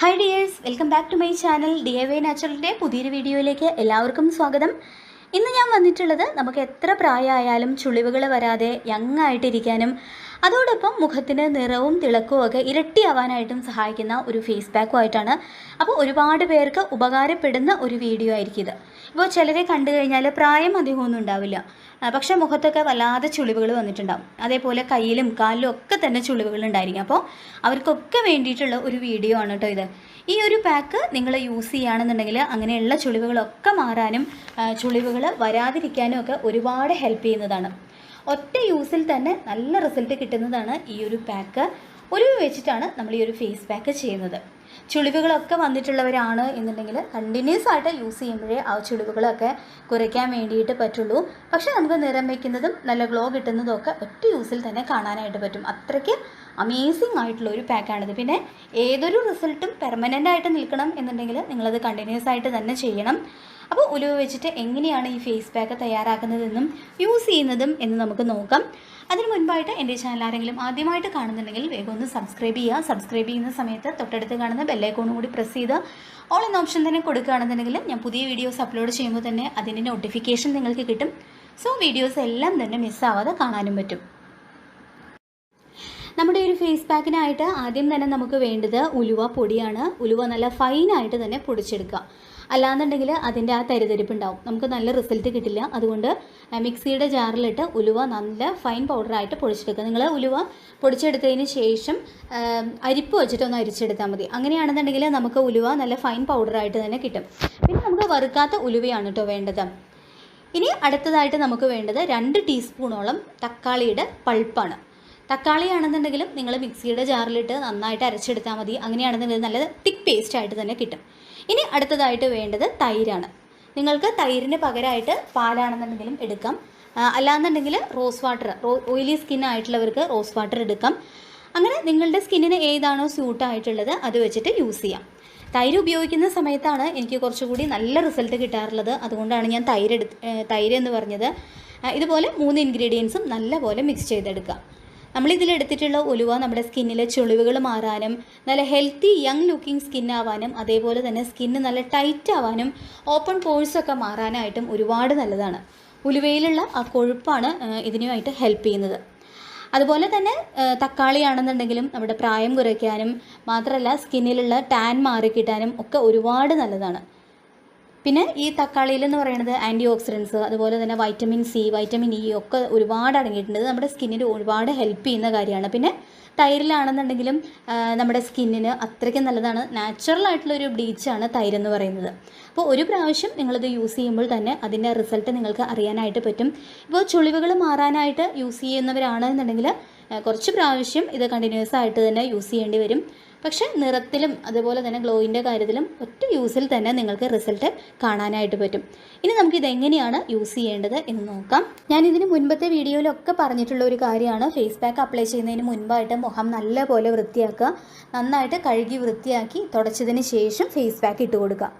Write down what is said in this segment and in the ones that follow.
Hi dears, welcome back to my channel DIY Natural's പുതിയൊരു വീഡിയോയിലേക്ക് എല്ലാവർക്കും സ്വാഗതം. ഇന്ന് ഞാൻ വന്നിട്ടുള്ളത് നമുക്ക് എത്ര പ്രായമായാലും ചുളിവുകൾ വരാതെ യങ് ആയിട്ടിരിക്കാനും അതോടൊപ്പം മുഖത്തിന് നിറവും തിളക്കവും ഒക്കെ ഇരട്ടിയാവാനായിട്ടും സഹായിക്കുന്ന ഒരു ഫേസ് പാക്കുമായിട്ടാണ്. അപ്പോൾ ഒരുപാട് പേർക്ക് ഉപകാരപ്പെടുന്ന ഒരു വീഡിയോ ആയിരിക്കും ഇത്. ഇപ്പോൾ ചിലരെ കണ്ടു കഴിഞ്ഞാൽ പ്രായം അധികമൊന്നും ഉണ്ടാവില്ല, പക്ഷേ മുഖത്തൊക്കെ വല്ലാതെ ചുളിവുകൾ വന്നിട്ടുണ്ടാകും. അതേപോലെ കയ്യിലും കാലിലും ഒക്കെ തന്നെ ചുളിവുകൾ ഉണ്ടായിരിക്കും. അപ്പോൾ അവർക്കൊക്കെ വേണ്ടിയിട്ടുള്ള ഒരു വീഡിയോ ആണ് കേട്ടോ ഇത്. ഈ ഒരു പാക്ക് നിങ്ങൾ യൂസ് ചെയ്യുകയാണെന്നുണ്ടെങ്കിൽ അങ്ങനെയുള്ള ചുളിവുകളൊക്കെ മാറാനും ചുളിവുകൾ വരാതിരിക്കാനും ഒക്കെ ഒരുപാട് ഹെൽപ്പ് ചെയ്യുന്നതാണ്. ഒറ്റ യൂസിൽ തന്നെ നല്ല റിസൾട്ട് കിട്ടുന്നതാണ് ഈ ഒരു പാക്ക്. ഉലുവ വെച്ചിട്ടാണ് നമ്മൾ ഈ ഒരു ഫേസ് പാക്ക് ചെയ്യുന്നത്. ചുളിവുകളൊക്കെ വന്നിട്ടുള്ളവരാണ് എന്നുണ്ടെങ്കിൽ കണ്ടിന്യൂസ് ആയിട്ട് യൂസ് ചെയ്യുമ്പോഴേ ആ ചുളിവുകളൊക്കെ കുറയ്ക്കാൻ വേണ്ടിയിട്ട് പറ്റുള്ളൂ. പക്ഷേ നമുക്ക് നിറം വയ്ക്കുന്നതും നല്ല ഗ്ലോ കിട്ടുന്നതും ഒക്കെ ഒറ്റ യൂസിൽ തന്നെ കാണാനായിട്ട് പറ്റും. അത്രയ്ക്ക് അമേസിങ് ആയിട്ടുള്ള ഒരു പാക്കാണിത്. പിന്നെ ഏതൊരു റിസൾട്ടും പെർമനൻ്റ് ആയിട്ട് നിൽക്കണം എന്നുണ്ടെങ്കിൽ നിങ്ങളത് കണ്ടിന്യൂസ് ആയിട്ട് തന്നെ ചെയ്യണം. അപ്പോൾ ഉലുവ വെച്ചിട്ട് എങ്ങനെയാണ് ഈ ഫേസ് പാക്ക് തയ്യാറാക്കുന്നതെന്നും യൂസ് ചെയ്യുന്നതും എന്ന് നമുക്ക് നോക്കാം. അതിന് മുൻപായിട്ട് എൻ്റെ ചാനൽ ആരെങ്കിലും ആദ്യമായിട്ട് കാണുന്നുണ്ടെങ്കിൽ വേഗം ഒന്ന് സബ്സ്ക്രൈബ് ചെയ്യുക. സബ്സ്ക്രൈബ് ചെയ്യുന്ന സമയത്ത് തൊട്ടടുത്ത് കാണുന്ന ബെല്ലൈക്കോണും കൂടി പ്രസ് ചെയ്ത് ഓൾ എന്ന ഓപ്ഷൻ തന്നെ കൊടുക്കുകയാണെന്നുണ്ടെങ്കിൽ ഞാൻ പുതിയ വീഡിയോസ് അപ്ലോഡ് ചെയ്യുമ്പോൾ തന്നെ അതിൻ്റെ നോട്ടിഫിക്കേഷൻ നിങ്ങൾക്ക് കിട്ടും. സോ വീഡിയോസ് എല്ലാം തന്നെ മിസ്സാവാതെ കാണാനും പറ്റും. നമ്മുടെ ഒരു ഫേസ് പാക്കിനായിട്ട് ആദ്യം തന്നെ നമുക്ക് വേണ്ടത് ഉലുവ പൊടിയാണ്. ഉലുവ നല്ല ഫൈനായിട്ട് തന്നെ പൊടിച്ചെടുക്കുക. അല്ലാന്നുണ്ടെങ്കിൽ അതിൻ്റെ ആ തരിതരിപ്പുണ്ടാവും, നമുക്ക് നല്ല റിസൾട്ട് കിട്ടില്ല. അതുകൊണ്ട് മിക്സിയുടെ ജാറിലിട്ട് ഉലുവ നല്ല ഫൈൻ പൗഡറായിട്ട് പൊടിച്ചെടുക്കുക. നിങ്ങൾ ഉലുവ പൊടിച്ചെടുത്തതിന് ശേഷം അരിപ്പ് വെച്ചിട്ടൊന്ന് അരിച്ചെടുത്താൽ മതി. അങ്ങനെയാണെന്നുണ്ടെങ്കിൽ നമുക്ക് ഉലുവ നല്ല ഫൈൻ പൗഡറായിട്ട് തന്നെ കിട്ടും. പിന്നെ നമുക്ക് വറുക്കാത്ത ഉലുവയാണ് കേട്ടോ വേണ്ടത്. ഇനി അടുത്തതായിട്ട് നമുക്ക് വേണ്ടത് 2 ടീസ്പൂണോളം തക്കാളിയുടെ പൾപ്പാണ്. തക്കാളി ആണെന്നുണ്ടെങ്കിലും നിങ്ങൾ മിക്സിയുടെ ജാറിലിട്ട് നന്നായിട്ട് അരച്ചെടുത്താൽ മതി. അങ്ങനെയാണെന്നുണ്ടെങ്കിൽ നല്ല തിക്ക് പേസ്റ്റ് ആയിട്ട് തന്നെ കിട്ടും. ഇനി അടുത്തതായിട്ട് വേണ്ടത് തൈരാണ്. നിങ്ങൾക്ക് തൈരിന് പകരമായിട്ട് പാലാണെന്നുണ്ടെങ്കിലും എടുക്കാം. അല്ലാന്നുണ്ടെങ്കിൽ റോസ് വാട്ടർ, ഓയിലി സ്കിൻ ആയിട്ടുള്ളവർക്ക് റോസ് വാട്ടർ എടുക്കാം. അങ്ങനെ നിങ്ങളുടെ സ്കിന്നിന് ഏതാണോ സ്യൂട്ടായിട്ടുള്ളത് അത് വെച്ചിട്ട് യൂസ് ചെയ്യാം. തൈര് ഉപയോഗിക്കുന്ന സമയത്താണ് എനിക്ക് കുറച്ചുകൂടി നല്ല റിസൾട്ട് കിട്ടാറുള്ളത്. അതുകൊണ്ടാണ് ഞാൻ തൈര് എന്ന് പറഞ്ഞത്. ഇതുപോലെ 3 ഇൻഗ്രീഡിയൻസും നല്ലപോലെ മിക്സ് ചെയ്തെടുക്കുക. നമ്മളിതിലെടുത്തിട്ടുള്ള ഉലുവ നമ്മുടെ സ്കിന്നിലെ ചുളിവുകൾ മാറാനും നല്ല ഹെൽത്തി യങ് ലുക്കിംഗ് സ്കിന്നാവാനും അതേപോലെ തന്നെ സ്കിന്ന് നല്ല ടൈറ്റ് ആവാനും ഓപ്പൺ പോഴ്സൊക്കെ മാറാനായിട്ടും ഒരുപാട് നല്ലതാണ്. ഉലുവയിലുള്ള ആ കൊഴുപ്പാണ് ഇതിനുമായിട്ട് ഹെൽപ്പ് ചെയ്യുന്നത്. അതുപോലെ തന്നെ തക്കാളി ആണെന്നുണ്ടെങ്കിലും നമ്മുടെ പ്രായം കുറയ്ക്കാനും മാത്രമല്ല സ്കിന്നിലുള്ള ടാൻ മാറിക്കിട്ടാനും ഒക്കെ ഒരുപാട് നല്ലതാണ്. പിന്നെ ഈ തക്കാളിയിലെന്ന് പറയുന്നത് ആൻറ്റി ഓക്സിഡൻസ് അതുപോലെ തന്നെ വൈറ്റമിൻ സി, വൈറ്റമിൻ ഇ ഒക്കെ ഒരുപാട് അടങ്ങിയിട്ടുണ്ട്. നമ്മുടെ സ്കിന്നിന് ഒരുപാട് ഹെൽപ്പ് ചെയ്യുന്ന കാര്യമാണ്. പിന്നെ തൈരിലാണെന്നുണ്ടെങ്കിലും നമ്മുടെ സ്കിന്നിന് അത്രയ്ക്ക് നല്ലതാണ്. നാച്ചുറൽ ആയിട്ടുള്ളൊരു ബ്ലീച്ചാണ് തൈരെന്ന് പറയുന്നത്. അപ്പോൾ ഒരു പ്രാവശ്യം നിങ്ങളിത് യൂസ് ചെയ്യുമ്പോൾ തന്നെ അതിൻ്റെ റിസൾട്ട് നിങ്ങൾക്ക് അറിയാനായിട്ട് പറ്റും. ഇപ്പോൾ ചുളിവുകൾ മാറാനായിട്ട് യൂസ് ചെയ്യുന്നവരാണെന്നുണ്ടെങ്കിൽ കുറച്ച് പ്രാവശ്യം ഇത് കണ്ടിന്യൂസ് ആയിട്ട് തന്നെ യൂസ് ചെയ്യേണ്ടി വരും. പക്ഷേ നിറത്തിലും അതുപോലെ തന്നെ ഗ്ലോയിൻ്റെ കാര്യത്തിലും ഒറ്റ യൂസിൽ തന്നെ നിങ്ങൾക്ക് റിസൾട്ട് കാണാനായിട്ട് പറ്റും. ഇനി നമുക്കിത് എങ്ങനെയാണ് യൂസ് ചെയ്യേണ്ടത് എന്ന് നോക്കാം. ഞാനിതിന് മുൻപത്തെ വീഡിയോയിലൊക്കെ പറഞ്ഞിട്ടുള്ള ഒരു കാര്യമാണ്, ഫേസ് പാക്ക് അപ്ലൈ ചെയ്യുന്നതിന് മുൻപായിട്ട് മുഖം നല്ലപോലെ വൃത്തിയാക്കുക. നന്നായിട്ട് കഴുകി വൃത്തിയാക്കി തുടച്ചതിന് ശേഷം ഫേസ് പാക്ക് ഇട്ട് കൊടുക്കുക.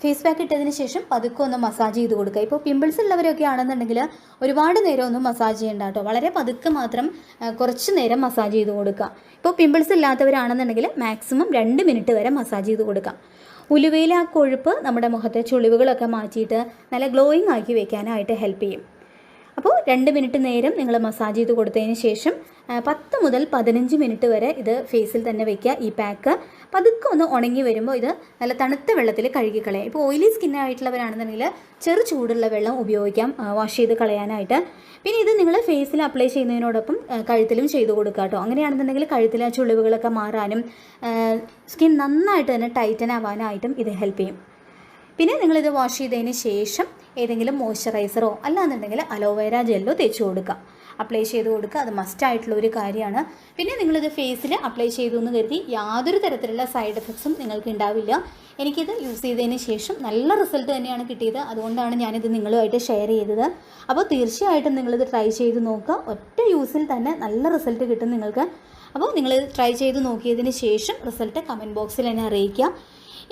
ഫേസ് പാക്ക് ഇട്ടതിന് ശേഷം പതുക്കെ ഒന്ന് മസാജ് ചെയ്ത് കൊടുക്കുക. ഇപ്പോൾ പിമ്പിൾസ് ഉള്ളവരൊക്കെ ആണെന്നുണ്ടെങ്കിൽ ഒരുപാട് നേരം ഒന്നും മസാജ് ചെയ്യേണ്ട കേട്ടോ. വളരെ പതുക്കെ മാത്രം കുറച്ച് നേരം മസാജ് ചെയ്ത് കൊടുക്കുക. ഇപ്പോൾ പിമ്പിൾസ് ഇല്ലാത്തവരാണെന്നുണ്ടെങ്കിൽ മാക്സിമം 2 മിനിറ്റ് വരെ മസാജ് ചെയ്ത് കൊടുക്കാം. ഉലുവയിലെ ആ കൊഴുപ്പ് നമ്മുടെ മുഖത്തെ ചുളിവുകളൊക്കെ മാറ്റിയിട്ട് നല്ല ഗ്ലോയിങ് ആക്കി വെക്കാനായിട്ട് ഹെൽപ്പ് ചെയ്യും. അപ്പോൾ 2 മിനിറ്റ് നേരം നിങ്ങൾ മസാജ് ചെയ്ത് കൊടുത്തതിന് ശേഷം 10 മുതൽ 15 മിനിറ്റ് വരെ ഇത് ഫേസിൽ തന്നെ വയ്ക്കുക. ഈ പാക്ക് പതുക്കെ ഒന്ന് ഉണങ്ങി വരുമ്പോൾ ഇത് നല്ല തണുത്ത വെള്ളത്തിൽ കഴുകിക്കളയാം. ഇപ്പോൾ ഓയിലി സ്കിന്നായിട്ടുള്ളവരാണെന്നുണ്ടെങ്കിൽ ചെറു ചൂടുള്ള വെള്ളം ഉപയോഗിക്കാം വാഷ് ചെയ്ത് കളയാനായിട്ട്. പിന്നെ ഇത് നിങ്ങൾ ഫേസിൽ അപ്ലൈ ചെയ്യുന്നതിനോടൊപ്പം കഴുത്തിലും ചെയ്ത് കൊടുക്കുക കേട്ടോ. അങ്ങനെയാണെന്നുണ്ടെങ്കിൽ കഴുത്തിലെ ചുളിവുകളൊക്കെ മാറാനും സ്കിൻ നന്നായിട്ട് തന്നെ ടൈറ്റൻ ആവാനായിട്ടും ഇത് ഹെൽപ്പ് ചെയ്യും. പിന്നെ നിങ്ങളിത് വാഷ് ചെയ്തതിന് ശേഷം ഏതെങ്കിലും മോയ്സ്ചറൈസറോ അല്ലാന്നുണ്ടെങ്കിൽ അലോവേര ജെല്ലോ തേച്ച് കൊടുക്കുക, അപ്ലൈ ചെയ്ത് കൊടുക്കുക. അത് മസ്റ്റായിട്ടുള്ള ഒരു കാര്യമാണ്. പിന്നെ നിങ്ങളിത് ഫേസിൽ അപ്ലൈ ചെയ്തു എന്ന് കരുതി യാതൊരു തരത്തിലുള്ള സൈഡ് എഫക്ട്സും നിങ്ങൾക്ക് ഉണ്ടാവില്ല. എനിക്കിത് യൂസ് ചെയ്തതിന് ശേഷം നല്ല റിസൾട്ട് തന്നെയാണ് കിട്ടിയത്. അതുകൊണ്ടാണ് ഞാനിത് നിങ്ങളുമായിട്ട് ഷെയർ ചെയ്തത്. അപ്പോൾ തീർച്ചയായിട്ടും നിങ്ങളിത് ട്രൈ ചെയ്ത് നോക്കുക. ഒറ്റ യൂസിൽ തന്നെ നല്ല റിസൾട്ട് കിട്ടും നിങ്ങൾക്ക്. അപ്പോൾ നിങ്ങളിത് ട്രൈ ചെയ്ത് നോക്കിയതിന് ശേഷം റിസൾട്ട് കമൻറ്റ് ബോക്സിൽ എന്നെ അറിയിക്കുക.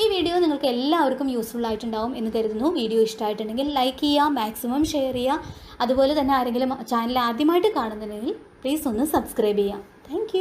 ഈ വീഡിയോ നിങ്ങൾക്ക് എല്ലാവർക്കും യൂസ്ഫുൾ ആയിട്ടുണ്ടാവും എന്ന് കരുതുന്നു. വീഡിയോ ഇഷ്ടമായിട്ടുണ്ടെങ്കിൽ ലൈക്ക് ചെയ്യുക, മാക്സിമം ഷെയർ ചെയ്യുക. അതുപോലെ തന്നെ ആരെങ്കിലും ചാനൽ ആദ്യമായിട്ട് കാണുന്നുണ്ടെങ്കിൽ പ്ലീസ് ഒന്ന് സബ്സ്ക്രൈബ് ചെയ്യുക. താങ്ക്